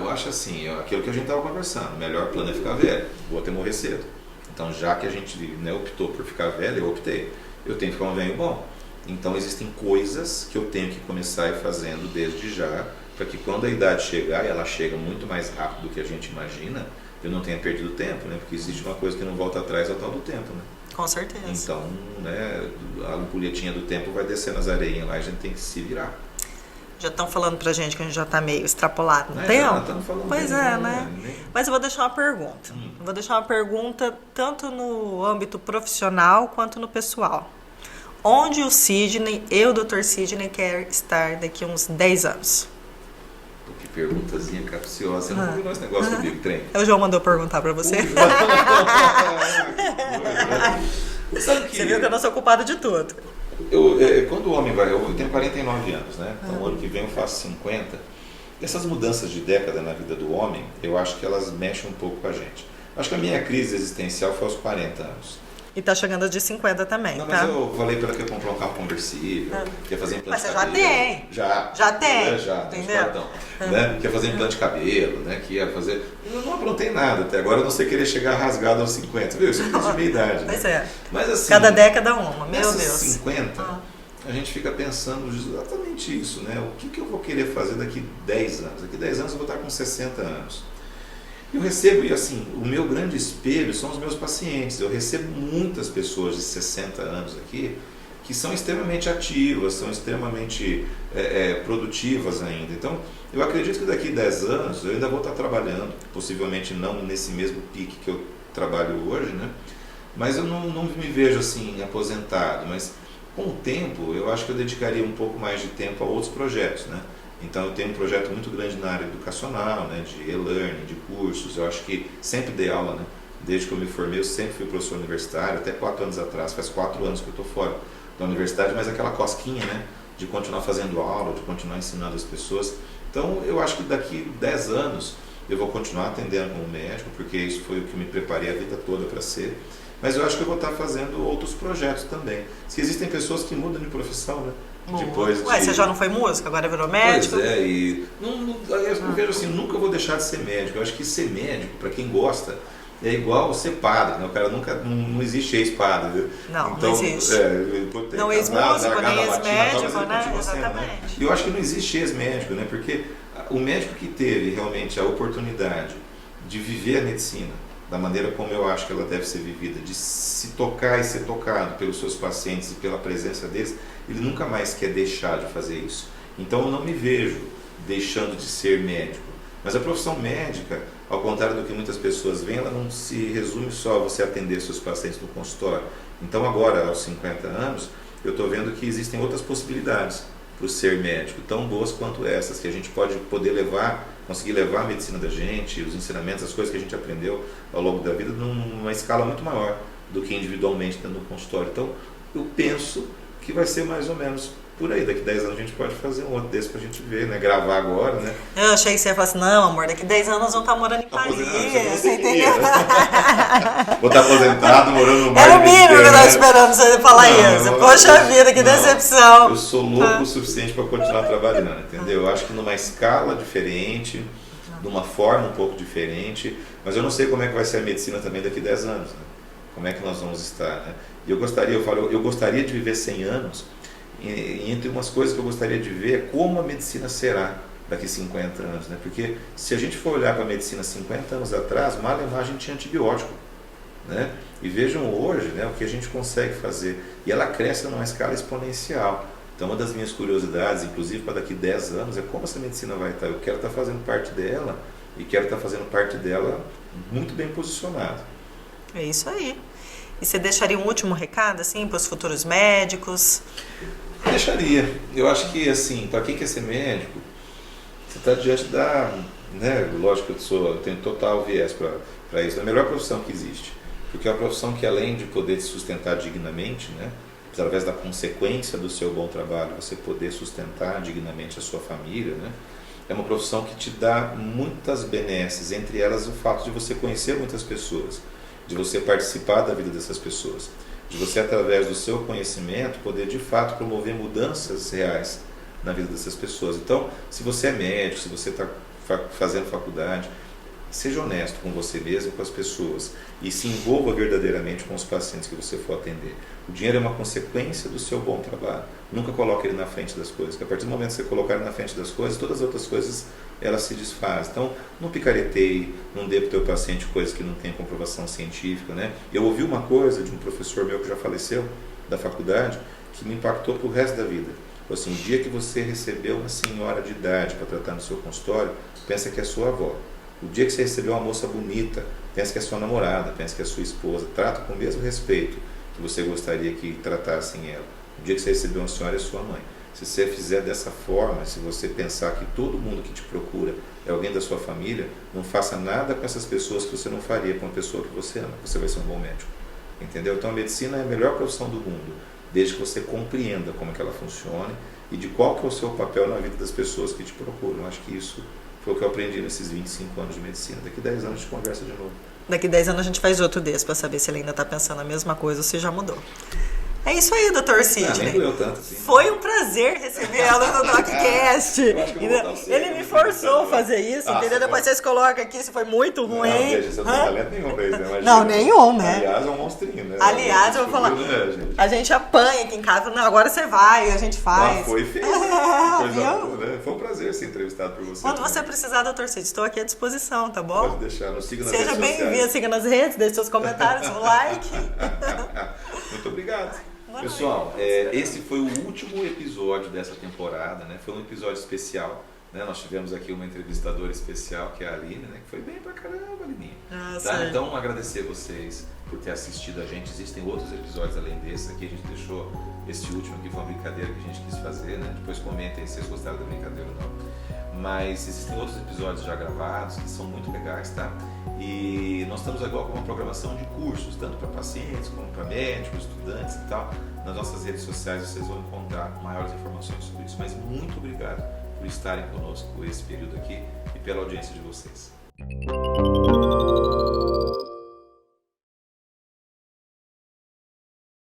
Eu acho assim, aquilo que a gente estava conversando, o melhor plano é ficar velho, vou até morrer cedo. Então já que a gente, né, optou por ficar velho, eu optei. Eu tenho que ficar um velho bom. Então existem coisas que eu tenho que começar a ir fazendo desde já, para que quando a idade chegar, e ela chega muito mais rápido do que a gente imagina, eu não tenha perdido tempo, né? Porque existe uma coisa que não volta atrás, é o tal do tempo, né? Com certeza. Então, né, a ampulhetinha do tempo vai descer nas areinhas lá, a gente tem que se virar. Já estão falando pra gente que a gente já tá meio extrapolado no tempo? Já estão falando. Pois é, né? Mas eu vou deixar uma pergunta. Vou deixar uma pergunta tanto no âmbito profissional quanto no pessoal. Onde o Sidney e o Dr. Sidney quer estar daqui a uns 10 anos? Que perguntazinha capciosa. Você não combinou esse negócio comigo, trem? O João mandou perguntar pra você. Sabe que... Você viu que eu não sou culpada de tudo. Quando o homem vai... Eu tenho 49 anos, né? Então, ano que vem eu faço 50. Essas mudanças de década na vida do homem, eu acho que elas mexem um pouco com a gente. Acho que a minha crise existencial foi aos 40 anos. E tá chegando de 50 também, não, tá? Mas eu falei para ela que ia comprar um carro conversível, que ia fazer implante de cabelo. Mas você já tem. Já tem. Já, entendeu? Né? Que ia fazer implante de cabelo, né? Que ia fazer... Eu não aprontei nada até agora, a não ser querer chegar rasgado aos 50. Viu? Isso é de meia idade. Pois né? é. Mas assim... Cada década uma, meu Deus. 50, a gente fica pensando exatamente isso, né? O que eu vou querer fazer daqui 10 anos? Daqui 10 anos eu vou estar com 60 anos. Eu recebo, e assim, o meu grande espelho são os meus pacientes. Eu recebo muitas pessoas de 60 anos aqui que são extremamente ativas, são extremamente produtivas ainda. Então, eu acredito que daqui 10 anos eu ainda vou estar trabalhando, possivelmente não nesse mesmo pique que eu trabalho hoje, né? Mas eu não me vejo assim aposentado, mas com o tempo eu acho que eu dedicaria um pouco mais de tempo a outros projetos, né? Então eu tenho um projeto muito grande na área educacional, né, de e-learning, de cursos. Eu acho que sempre dei aula, né? Desde que eu me formei eu sempre fui professor universitário, até 4 anos atrás, faz 4 anos que eu estou fora da universidade, mas aquela cosquinha, né, de continuar fazendo aula, de continuar ensinando as pessoas. Então eu acho que daqui 10 anos eu vou continuar atendendo como médico, porque isso foi o que me preparei a vida toda para ser. Mas eu acho que eu vou estar fazendo outros projetos também. Se existem pessoas que mudam de profissão, né? Você já não foi músico, agora virou médico? Pois é, e eu vejo assim, nunca vou deixar de ser médico. Eu acho que ser médico, para quem gosta, é igual ser padre, né? O cara nunca, não existe ex-padre, viu? Não, então, não existe. Não ex-músico, nem ex-médico, né? Exatamente. E eu acho que não existe ex-médico, né? Porque o médico que teve realmente a oportunidade de viver a medicina da maneira como eu acho que ela deve ser vivida, de se tocar e ser tocado pelos seus pacientes e pela presença deles, ele nunca mais quer deixar de fazer isso. Então eu não me vejo deixando de ser médico. Mas a profissão médica, ao contrário do que muitas pessoas veem, ela não se resume só a você atender seus pacientes no consultório. Então agora, aos 50 anos, eu estou vendo que existem outras possibilidades para o ser médico, tão boas quanto essas, que a gente poder levar, conseguir levar a medicina da gente, os ensinamentos, as coisas que a gente aprendeu ao longo da vida, numa escala muito maior do que individualmente dentro do consultório. Então, eu penso que vai ser mais ou menos por aí, daqui 10 anos a gente pode fazer um outro desse pra gente ver, né? Gravar agora, né? Eu achei que você ia falar assim, não, amor, daqui 10 anos vão estar morando em Paris. Você entendeu? Vou estar aposentado, morando no mar. Era o mínimo que eu tava esperando você falar isso. Poxa vida, que decepção. Eu sou louco o suficiente para continuar trabalhando, entendeu? Eu acho que numa escala diferente, de uma forma um pouco diferente, mas eu não sei como é que vai ser a medicina também daqui 10 anos, né? Como é que nós vamos estar, né? E eu gostaria de viver 100 anos, e entre umas coisas que eu gostaria de ver é como a medicina será daqui 50 anos, né? Porque se a gente for olhar para a medicina 50 anos atrás, malemar a gente tinha antibiótico, né? E vejam hoje, né, o que a gente consegue fazer, e ela cresce numa escala exponencial. Então uma das minhas curiosidades, inclusive para daqui 10 anos, é como essa medicina vai estar. Eu quero estar fazendo parte dela, e quero estar fazendo parte dela muito bem posicionado. É isso aí. E você deixaria um último recado, assim, para os futuros médicos? Deixaria. Eu acho que, assim, para quem quer ser médico, você está diante da... né, lógico que eu tenho total viés para isso. É a melhor profissão que existe. Porque é uma profissão que, além de poder te sustentar dignamente, né, através da consequência do seu bom trabalho, você poder sustentar dignamente a sua família, né, é uma profissão que te dá muitas benesses, entre elas o fato de você conhecer muitas pessoas, de você participar da vida dessas pessoas, de você, através do seu conhecimento, poder de fato promover mudanças reais na vida dessas pessoas. Então, se você é médico, se você está fazendo faculdade, seja honesto com você mesmo e com as pessoas e se envolva verdadeiramente com os pacientes que você for atender. O dinheiro é uma consequência do seu bom trabalho. Nunca coloque ele na frente das coisas, porque a partir do momento que você colocar ele na frente das coisas, todas as outras coisas elas se desfazem. Então, não picareteie, não dê para o teu paciente coisas que não tem comprovação científica, né? Eu ouvi uma coisa de um professor meu que já faleceu da faculdade, que me impactou para o resto da vida. Falou assim, o dia que você recebeu uma senhora de idade para tratar no seu consultório, pensa que é sua avó. O dia que você recebeu uma moça bonita, pensa que é sua namorada, pensa que é sua esposa, trata com o mesmo respeito que você gostaria que tratassem ela. O dia que você recebeu uma senhora é sua mãe. Se você fizer dessa forma, se você pensar que todo mundo que te procura é alguém da sua família, não faça nada com essas pessoas que você não faria com uma pessoa que você ama. Você vai ser um bom médico. Entendeu? Então a medicina é a melhor profissão do mundo, desde que você compreenda como é que ela funciona e de qual que é o seu papel na vida das pessoas que te procuram. Eu acho que isso foi o que eu aprendi nesses 25 anos de medicina. Daqui 10 anos a gente conversa de novo. Daqui 10 anos a gente faz outro desse para saber se ele ainda está pensando a mesma coisa ou se já mudou. É isso aí, Dr. Sidney. Nem doeu tanto assim. Foi um prazer recebê-lo no DocCast. Ele me forçou a fazer isso, entendeu? Depois vocês colocam aqui se foi muito ruim. Não, veja, você não tem talento nenhum pra isso, né? Não, nenhum, né? Aliás, é um monstrinho, né? Aliás, eu vou falar, a gente apanha aqui em casa, não, agora você vai, a gente faz. Foi feio. Né? Foi um prazer ser entrevistado por você. Quando você precisar, Dr. Sidney, estou aqui à disposição, tá bom? Pode deixar, nos siga nas redes sociais. Seja bem-vindo, siga nas redes, deixe seus comentários, um like. Muito obrigado. Pessoal, esse foi o último episódio dessa temporada, né? Foi um episódio especial, né? Nós tivemos aqui uma entrevistadora especial, que é a Aline, né? Que foi bem pra caramba, Alininha. Tá? Então, agradecer vocês por ter assistido a gente. Existem outros episódios além desse. Aqui a gente deixou este último aqui, foi uma brincadeira que a gente quis fazer, né? Depois comentem se vocês gostaram da brincadeira ou não. Mas existem outros episódios já gravados que são muito legais, tá? E nós estamos agora com uma programação de cursos, tanto para pacientes como para médicos, estudantes e tal. Nas nossas redes sociais vocês vão encontrar maiores informações sobre isso. Mas muito obrigado por estarem conosco esse período aqui e pela audiência de vocês.